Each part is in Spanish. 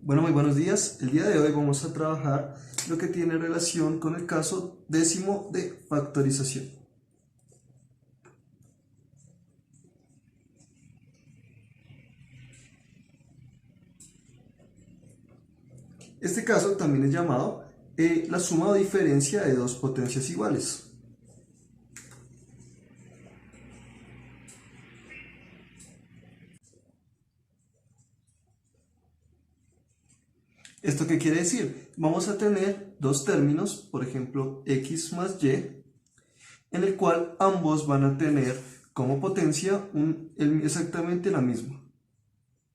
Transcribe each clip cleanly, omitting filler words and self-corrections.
Bueno, muy buenos días. El día de hoy vamos a trabajar lo que tiene relación con el caso décimo de factorización. Este caso también es llamado la suma o diferencia de dos potencias iguales. ¿Esto qué quiere decir? Vamos a tener dos términos, por ejemplo, x más y, en el cual ambos van a tener como potencia exactamente la misma.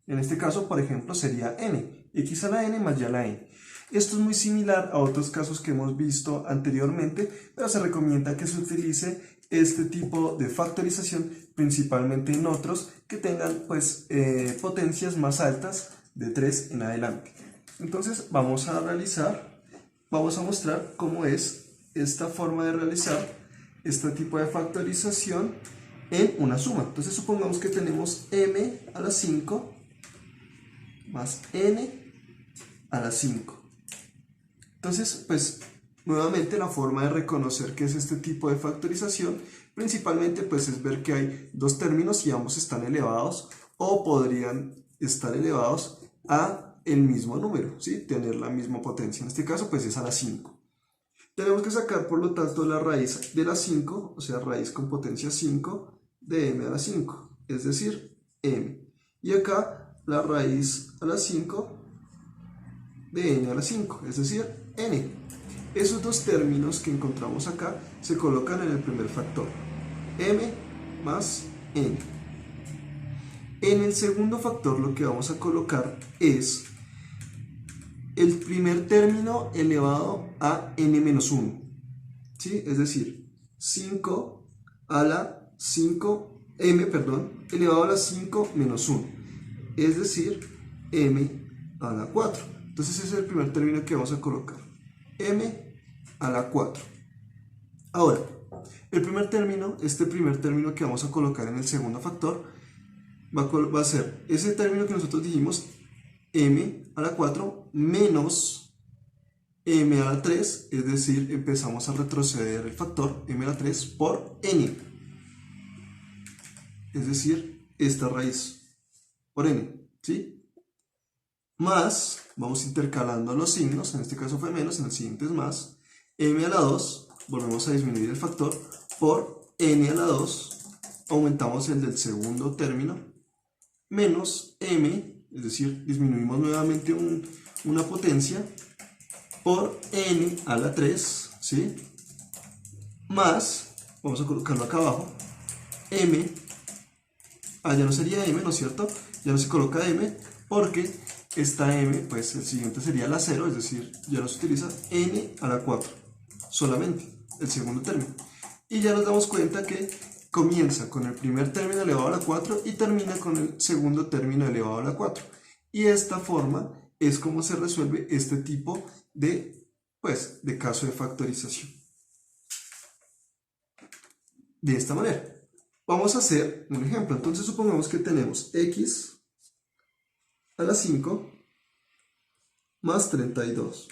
En este caso, por ejemplo, sería n, x a la n más y a la n. Esto es muy similar a otros casos que hemos visto anteriormente, pero se recomienda que se utilice este tipo de factorización principalmente en otros que tengan pues potencias más altas de 3 en adelante. Entonces vamos a mostrar cómo es esta forma de realizar este tipo de factorización en una suma. Entonces supongamos que tenemos m a la 5 más n a la 5. Entonces, pues, nuevamente la forma de reconocer qué es este tipo de factorización, principalmente pues es ver que hay dos términos y ambos están elevados o podrían estar elevados a el mismo número, ¿sí? Tener la misma potencia. En este caso, pues es a la 5. Tenemos que sacar, por lo tanto, la raíz de la 5, o sea, raíz con potencia 5 de m a la 5, es decir, m. Y acá la raíz a la 5 de n a la 5, es decir, n. Esos dos términos que encontramos acá se colocan en el primer factor, m más n. En el segundo factor lo que vamos a colocar es el primer término elevado a n menos 1, ¿sí? Es decir, 5 a la 5, elevado a la 5 menos 1, es decir, m a la 4. Entonces ese es el primer término que vamos a colocar, m a la 4. Ahora, este primer término que vamos a colocar en el segundo factor va a ser ese término que nosotros dijimos, m a la 4 menos m a la 3, es decir, empezamos a retroceder el factor m a la 3 por n, es decir, esta raíz por n, ¿sí? Más, vamos intercalando los signos, en este caso fue menos, en el siguiente es más, m a la 2, volvemos a disminuir el factor, por n a la 2, aumentamos el del segundo término, menos m, es decir, disminuimos nuevamente una potencia, por n a la 3, ¿sí? Más, vamos a colocarlo acá abajo, m, ya no sería m, ¿no es cierto? Ya no se coloca m, porque esta m, pues el siguiente sería la 0, es decir, ya no se utiliza n a la 4, solamente el segundo término. Y ya nos damos cuenta que comienza con el primer término elevado a la 4 y termina con el segundo término elevado a la 4. Y esta forma es como se resuelve este tipo de caso de factorización. De esta manera. Vamos a hacer un ejemplo. Entonces supongamos que tenemos x a la 5 más 32.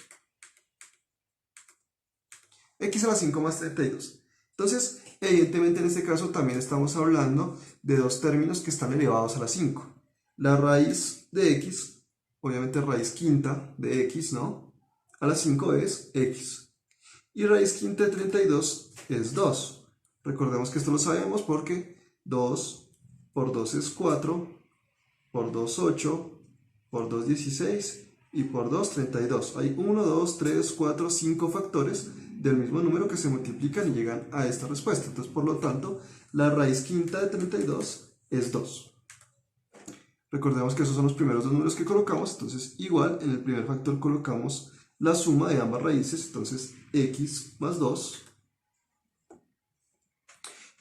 X a la 5 más 32. Entonces, evidentemente en este caso también estamos hablando de dos términos que están elevados a la 5. La raíz de x, obviamente raíz quinta de x, ¿no? A la 5 es x. Y raíz quinta de 32 es 2. Recordemos que esto lo sabemos porque 2 por 2 es 4, por 2 8, por 2 16 y por 2 32. Hay 1, 2, 3, 4, 5 factores del mismo número que se multiplican y llegan a esta respuesta. Entonces, por lo tanto, la raíz quinta de 32 es 2. Recordemos que esos son los primeros dos números que colocamos, entonces igual en el primer factor colocamos la suma de ambas raíces, entonces x más 2,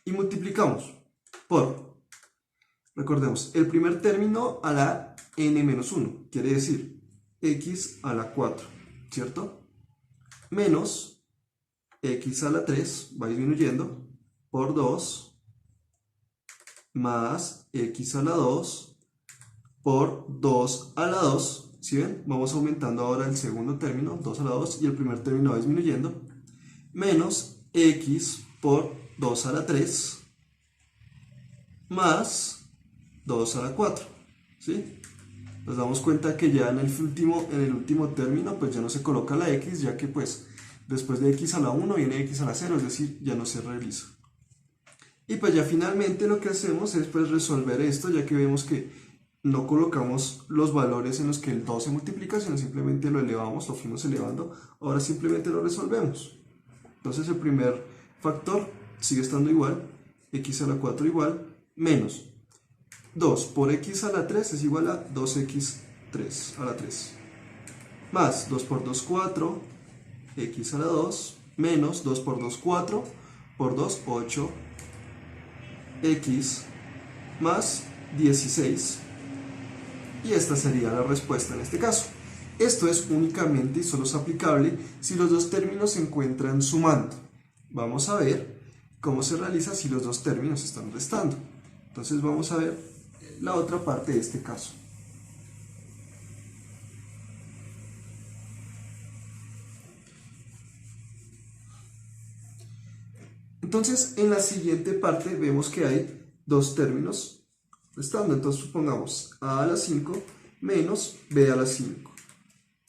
y multiplicamos por, recordemos, el primer término a la n-1, quiere decir x a la 4, ¿cierto? Menos x a la 3, va disminuyendo, por 2, más x a la 2, por 2 a la 2, ¿sí ven? Vamos aumentando ahora el segundo término, 2 a la 2, y el primer término va disminuyendo, menos x por 2 a la 3, más 2 a la 4, ¿sí? Nos damos cuenta que ya en el último término pues ya no se coloca la x, ya que pues después de x a la 1 viene x a la 0, es decir, ya no se realiza. Y pues ya finalmente lo que hacemos es pues resolver esto, ya que vemos que no colocamos los valores en los que el 2 se multiplica, sino simplemente lo elevamos, lo fuimos elevando, ahora simplemente lo resolvemos. Entonces el primer factor sigue estando igual, x a la 4 igual, menos 2 por x a la 3 es igual a 2x3 a la 3, más 2 por 2, 4, x a la 2, menos 2 por 2, 4, por 2, 8, x más 16, y esta sería la respuesta en este caso. Esto es únicamente y solo es aplicable si los dos términos se encuentran sumando. Vamos a ver cómo se realiza si los dos términos están restando. Entonces vamos a ver la otra parte de este caso. Entonces en la siguiente parte vemos que hay dos términos restando. Entonces supongamos a la 5 menos b a la 5.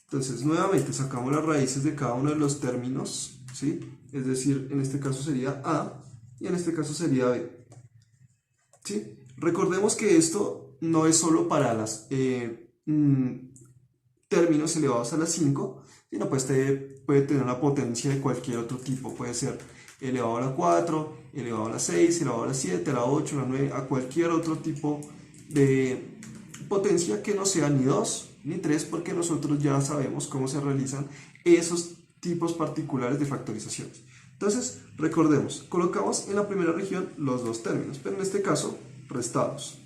Entonces nuevamente sacamos las raíces de cada uno de los términos, ¿sí? Es decir, en este caso sería a y en este caso sería b, ¿sí? Recordemos que esto no es solo para los términos elevados a la 5, sino pues puede tener una potencia de cualquier otro tipo. Puede ser elevado a la 4, elevado a la 6, elevado a la 7, a la 8, a la 9, a cualquier otro tipo de potencia que no sea ni 2 ni 3, porque nosotros ya sabemos cómo se realizan esos tipos particulares de factorización. Entonces, recordemos, colocamos en la primera región los dos términos, pero en este caso restados.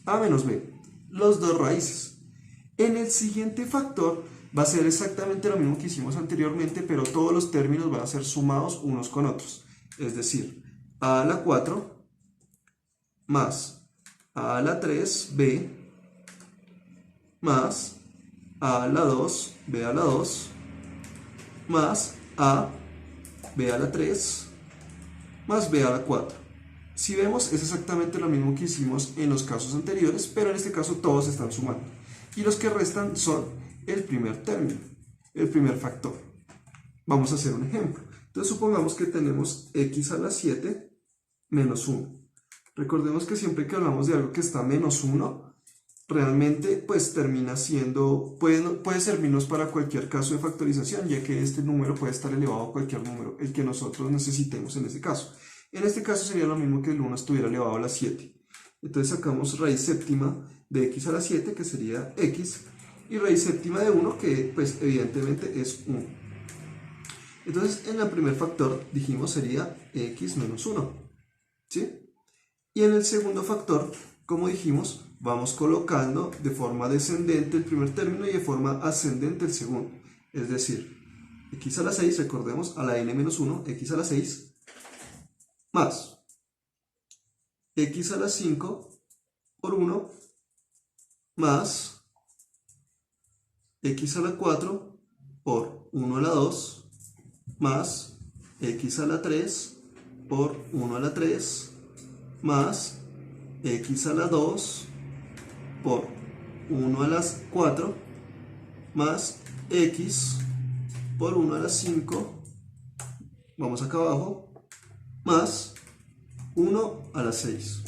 A menos b, los dos raíces. En el siguiente factor va a ser exactamente lo mismo que hicimos anteriormente, pero todos los términos van a ser sumados unos con otros. Es decir, a a la 4 más a la 3b más a la 2, b a la 2, más a, b a la 3, más b a la 4. Si vemos, es exactamente lo mismo que hicimos en los casos anteriores, pero en este caso todos están sumando. Y los que restan son el primer término, el primer factor. Vamos a hacer un ejemplo. Entonces supongamos que tenemos x a la 7 menos 1. Recordemos que siempre que hablamos de algo que está menos 1, realmente pues termina siendo, puede servirnos para cualquier caso de factorización, ya que este número puede estar elevado a cualquier número, el que nosotros necesitemos en este caso. En este caso sería lo mismo que el 1 estuviera elevado a la 7. Entonces sacamos raíz séptima de x a la 7, que sería x, y raíz séptima de 1, que pues evidentemente es 1. Entonces en el primer factor dijimos sería x menos 1, ¿sí? Y en el segundo factor, como dijimos, vamos colocando de forma descendente el primer término y de forma ascendente el segundo. Es decir, x a la 6, recordemos, a la n menos 1, x a la 6, más x a la 5 por 1, más x a la 4 por 1 a la 2, más x a la 3 por 1 a la 3, más x a la 2 por 1 a las 4, más x por 1 a las 5, vamos acá abajo, más 1 a las 6.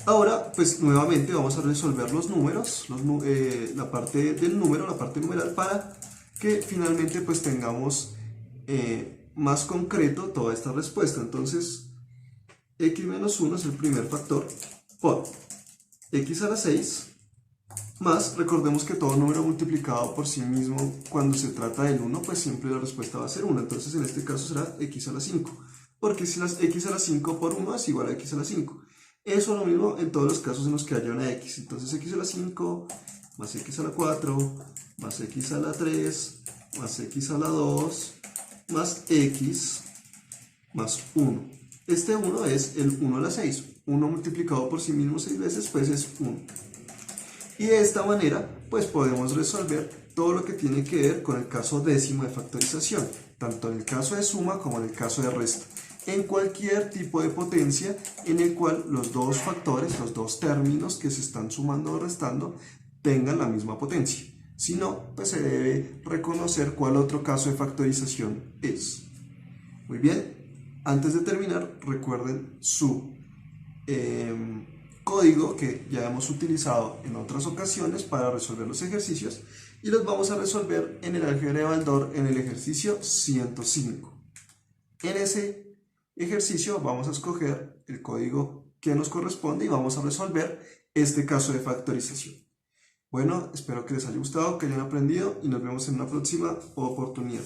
Ahora, pues nuevamente vamos a resolver los números, la parte del número, la parte numeral, para que finalmente pues tengamos más concreto toda esta respuesta. Entonces, x menos 1 es el primer factor por x a la 6, más, recordemos que todo número multiplicado por sí mismo, cuando se trata del 1, pues siempre la respuesta va a ser 1. Entonces en este caso será x a la 5, porque si las x a la 5 por 1 es igual a x a la 5. Eso es lo mismo en todos los casos en los que haya una x. Entonces x a la 5 más x a la 4 más x a la 3 más x a la 2 más x más 1. Este 1 es el 1 a la 6. 1 multiplicado por sí mismo 6 veces, pues es 1. Y de esta manera, pues podemos resolver todo lo que tiene que ver con el caso décimo de factorización, tanto en el caso de suma como en el caso de resta, en cualquier tipo de potencia en el cual los dos factores, los dos términos que se están sumando o restando, tengan la misma potencia. Si no, pues se debe reconocer cuál otro caso de factorización es. Muy bien, antes de terminar, recuerden su código que ya hemos utilizado en otras ocasiones para resolver los ejercicios y los vamos a resolver en el álgebra de Baldor en el ejercicio 105. En ese ejercicio vamos a escoger el código que nos corresponde y vamos a resolver este caso de factorización. Bueno, espero que les haya gustado, que hayan aprendido y nos vemos en una próxima oportunidad.